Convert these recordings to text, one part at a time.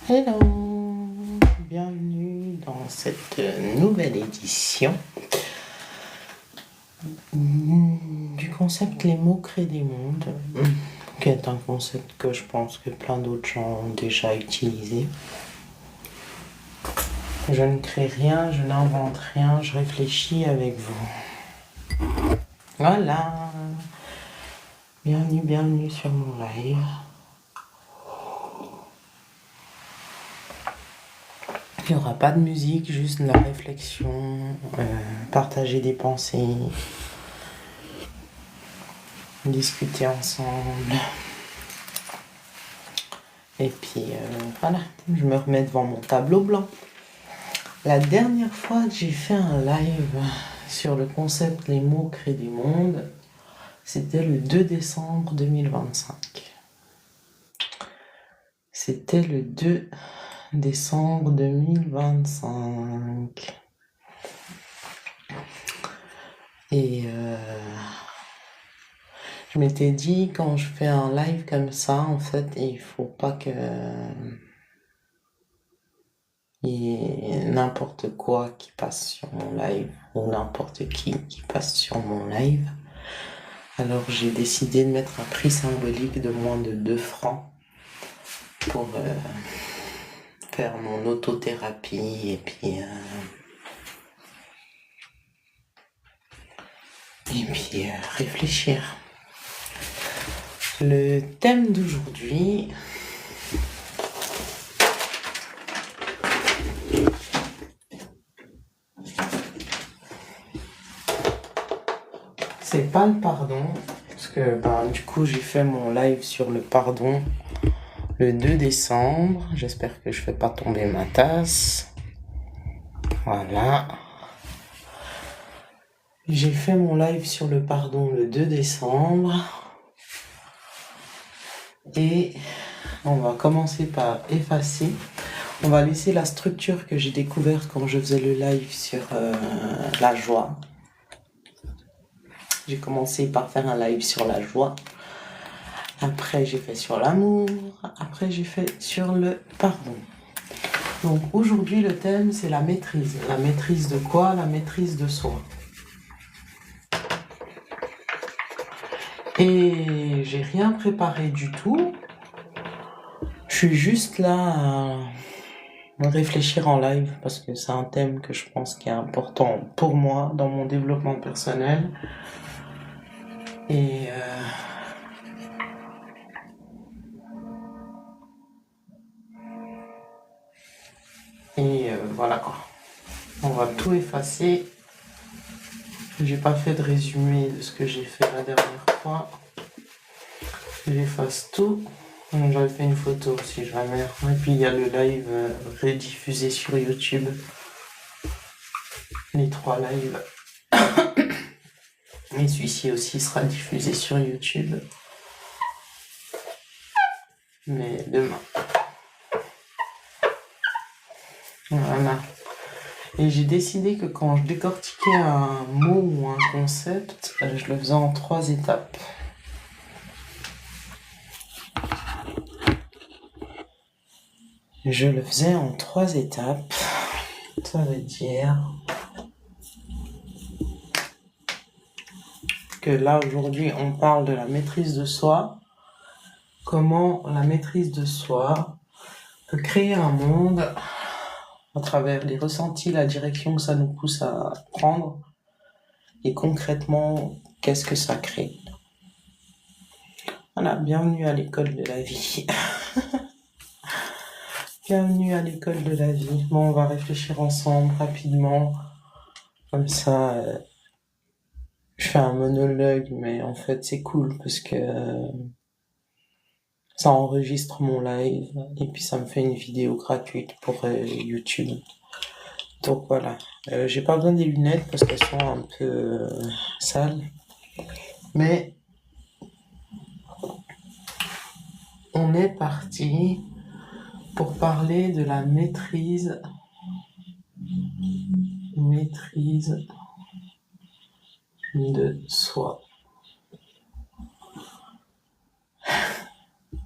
Hello, bienvenue dans cette nouvelle édition du concept Les mots créent des mondes, qui est un concept que je pense que plein d'autres gens ont déjà utilisé. Je ne crée rien, je n'invente rien, je réfléchis avec vous. Voilà, bienvenue sur mon live. Il n'y aura pas de musique, juste de la réflexion, partager des pensées, discuter ensemble. Et puis voilà, je me remets devant mon tableau blanc. La dernière fois que j'ai fait un live sur le concept Les mots créent des mondes, c'était le 2 décembre 2025. C'était le 2 décembre 2025. Et je m'étais dit, quand je fais un live comme ça, en fait, il faut pas que il y ait n'importe quoi qui passe sur mon live, ou n'importe qui passe sur mon live. Alors j'ai décidé de mettre un prix symbolique de moins de 2 francs pour faire mon autothérapie et puis réfléchir. Le thème d'aujourd'hui, c'est pas le pardon, parce que du coup j'ai fait mon live sur le pardon le 2 décembre. J'espère que je fais pas tomber ma tasse. Voilà. J'ai fait mon live sur le pardon le 2 décembre. Et on va commencer par effacer. On va laisser la structure que j'ai découverte quand je faisais le live sur la joie. J'ai commencé par faire un live sur la joie. Après, j'ai fait sur l'amour. Après, j'ai fait sur le pardon. Donc aujourd'hui, le thème, c'est la maîtrise. La maîtrise de quoi? La maîtrise de soi. Et j'ai rien préparé du tout. Je suis juste là à réfléchir en live parce que c'est un thème que je pense qui est important pour moi dans mon développement personnel. Et voilà quoi. On va tout effacer. J'ai pas fait de résumé de ce que j'ai fait la dernière fois. J'efface tout. J'avais fait une photo si jamais. Et puis il y a le live rediffusé sur YouTube. Les 3 lives. Et celui-ci aussi sera diffusé sur YouTube. Mais demain. Voilà. Et j'ai décidé que quand je décortiquais un mot ou un concept, je le faisais en 3 étapes. Je le faisais en 3 étapes. Ça veut dire que là, aujourd'hui, on parle de la maîtrise de soi. Comment la maîtrise de soi peut créer un monde à travers les ressentis, la direction que ça nous pousse à prendre. Et concrètement, qu'est-ce que ça crée? Voilà, bienvenue à l'école de la vie. Bienvenue à l'école de la vie. Bon, on va réfléchir ensemble rapidement. Comme ça, je fais un monologue, mais en fait, c'est cool parce que ça enregistre mon live et puis ça me fait une vidéo gratuite pour YouTube. Donc voilà. J'ai pas besoin des lunettes parce qu'elles sont un peu sales. Mais on est parti pour parler de la maîtrise de soi.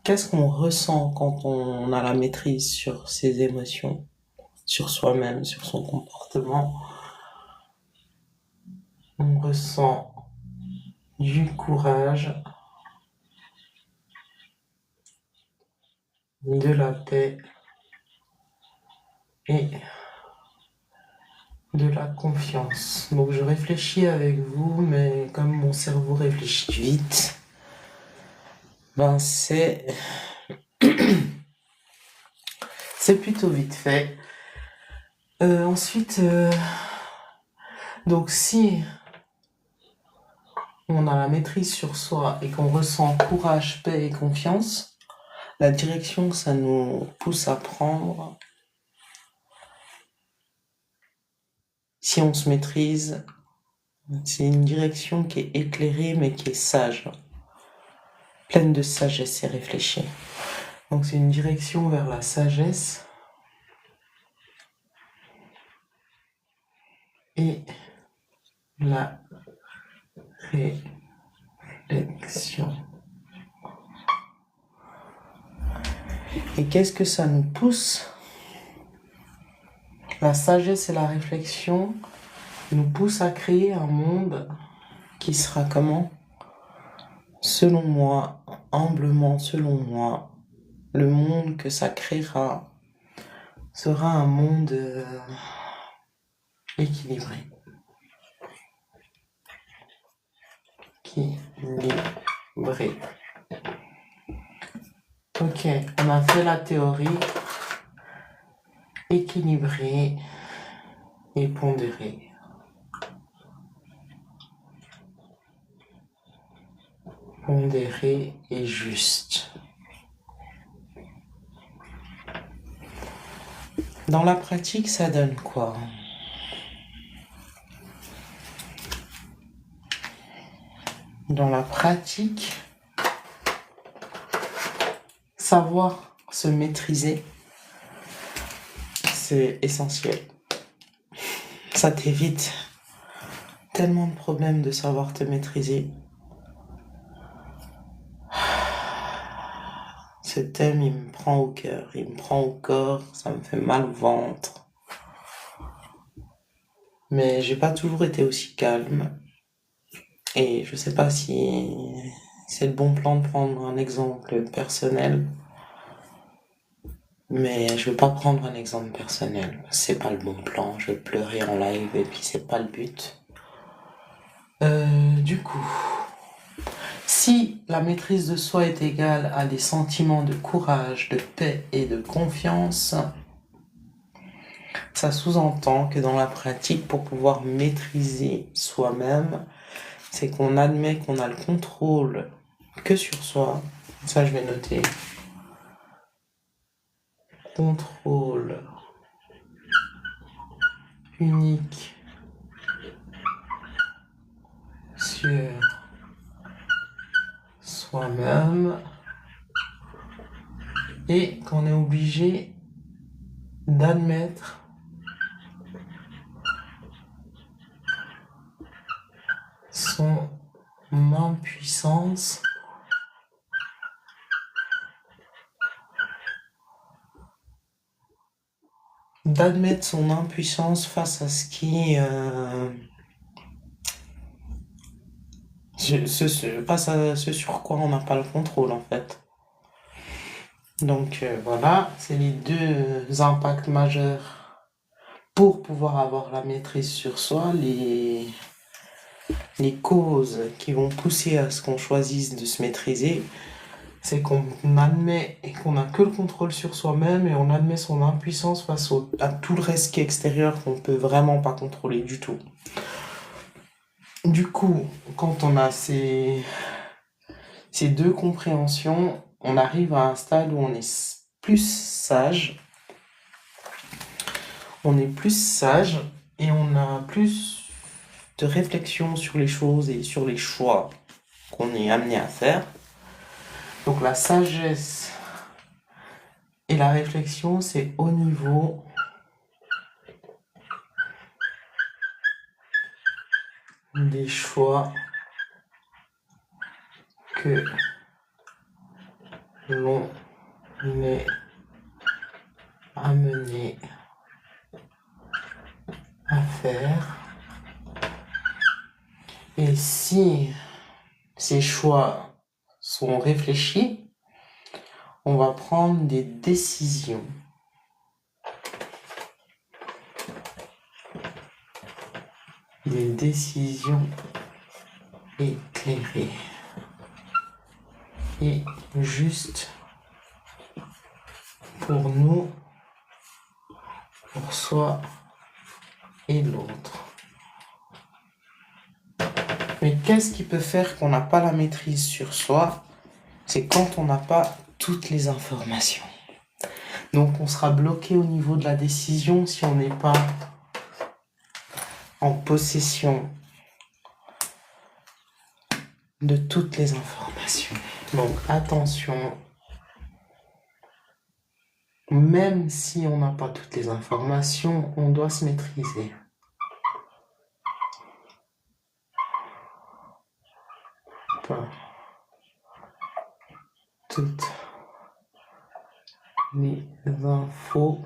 qu'est-ce qu'on ressent quand on a la maîtrise sur ses émotions, sur soi-même, sur son comportement? On ressent du courage, de la paix et de la confiance. Donc je réfléchis avec vous, mais comme mon cerveau réfléchit vite, ben c'est plutôt vite fait. Ensuite, donc si on a la maîtrise sur soi et qu'on ressent courage, paix et confiance, la direction que ça nous pousse à prendre, si on se maîtrise, c'est une direction qui est éclairée mais qui est sage, pleine de sagesse et réfléchie. Donc c'est une direction vers la sagesse et la réflexion. Et qu'est-ce que ça nous pousse? La sagesse et la réflexion nous poussent à créer un monde qui sera comment? Selon moi, humblement selon moi, le monde que ça créera sera un monde équilibré. Équilibré. Ok, on a fait la théorie. Équilibré et pondéré. Pondéré et juste. Dans la pratique, ça donne quoi? Dans la pratique, savoir se maîtriser, c'est essentiel. Ça t'évite tellement de problèmes de savoir te maîtriser. Ce thème, il me prend au cœur, il me prend au corps, ça me fait mal au ventre. Mais j'ai pas toujours été aussi calme. Et je sais pas si c'est le bon plan de prendre un exemple personnel. Mais je vais pas prendre un exemple personnel. C'est pas le bon plan. Je vais pleurer en live et puis c'est pas le but. Du coup, si la maîtrise de soi est égale à des sentiments de courage, de paix et de confiance, ça sous-entend que dans la pratique, pour pouvoir maîtriser soi-même, c'est qu'on admet qu'on a le contrôle que sur soi. Ça, je vais noter. Contrôle unique sur soi-même et qu'on est obligé d'admettre son impuissance face à ce qui face à ce sur quoi on n'a pas le contrôle en fait. Donc voilà, c'est les deux impacts majeurs pour pouvoir avoir la maîtrise sur soi, les causes qui vont pousser à ce qu'on choisisse de se maîtriser, c'est qu'on admet et qu'on n'a que le contrôle sur soi-même et on admet son impuissance face à tout le reste qui est extérieur qu'on peut vraiment pas contrôler du tout. Du coup, quand on a ces deux compréhensions, on arrive à un stade où on est plus sage. On est plus sage et on a plus de réflexion sur les choses et sur les choix qu'on est amené à faire. Donc la sagesse et la réflexion, c'est au niveau des choix que l'on est amené à faire. Et si ces choix sont réfléchis, on va prendre des décisions. Des décisions éclairées et justes pour nous, pour soi et l'autre. Mais qu'est-ce qui peut faire qu'on n'a pas la maîtrise sur soi? C'est quand on n'a pas toutes les informations. Donc on sera bloqué au niveau de la décision si on n'est pas en possession de toutes les informations. Donc attention, même si on n'a pas toutes les informations, on doit se maîtriser. Pas toutes les infos,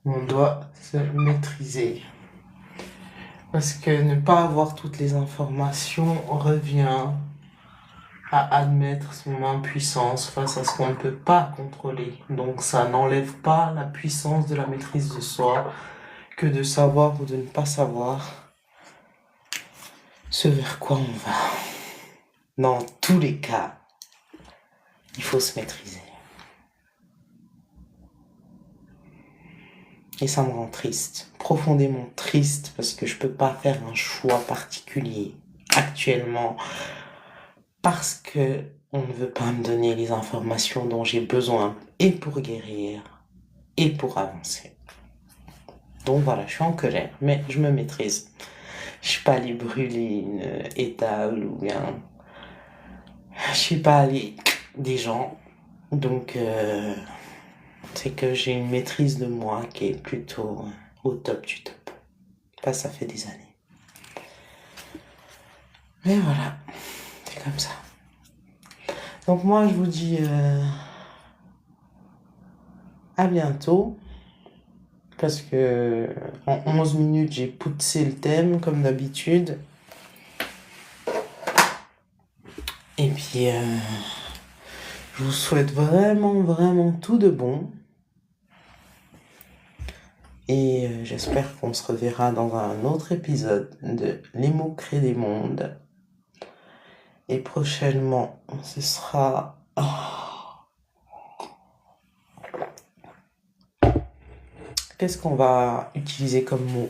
on doit se maîtriser. Parce que ne pas avoir toutes les informations revient à admettre son impuissance face à ce qu'on ne peut pas contrôler. Donc ça n'enlève pas la puissance de la maîtrise de soi que de savoir ou de ne pas savoir ce vers quoi on va. Dans tous les cas, il faut se maîtriser. Et ça me rend triste, profondément triste, parce que je peux pas faire un choix particulier actuellement, parce que on ne veut pas me donner les informations dont j'ai besoin, et pour guérir, et pour avancer. Donc voilà, je suis en colère, mais je me maîtrise. Je suis pas allée brûler une étable ou bien... Je suis pas allée des gens, donc... c'est que j'ai une maîtrise de moi qui est plutôt au top du top. Enfin, ça fait des années. Mais voilà, c'est comme ça. Donc moi, je vous dis à bientôt. Parce que en 11 minutes, j'ai poussé le thème, comme d'habitude. Et puis, je vous souhaite vraiment, vraiment tout de bon. Et j'espère qu'on se reverra dans un autre épisode de Les mots créent des mondes. Et prochainement, ce sera... Qu'est-ce qu'on va utiliser comme mot?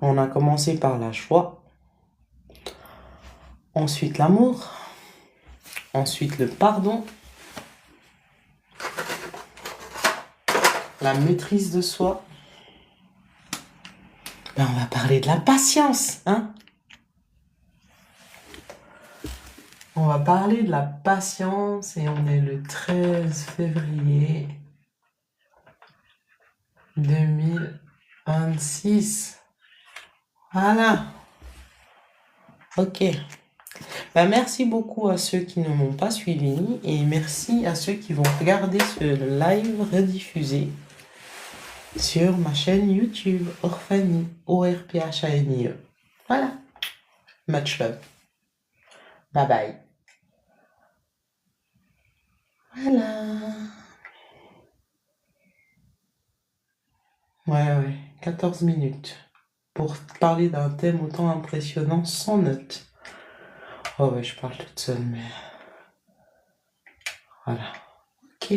On a commencé par la joie, ensuite l'amour, ensuite le pardon, la maîtrise de soi. Ben, on va parler de la patience, hein? On va parler de la patience et on est le 13 février 2026. Voilà. Ok. Ben, merci beaucoup à ceux qui ne m'ont pas suivi et merci à ceux qui vont regarder ce live rediffusé sur ma chaîne YouTube Orphanie, ORPHANIE. Voilà. Much love. Bye bye. Voilà. Ouais, 14 minutes. Pour parler d'un thème autant impressionnant sans notes. Oh ouais, je parle toute seule, mais... Voilà. Ok.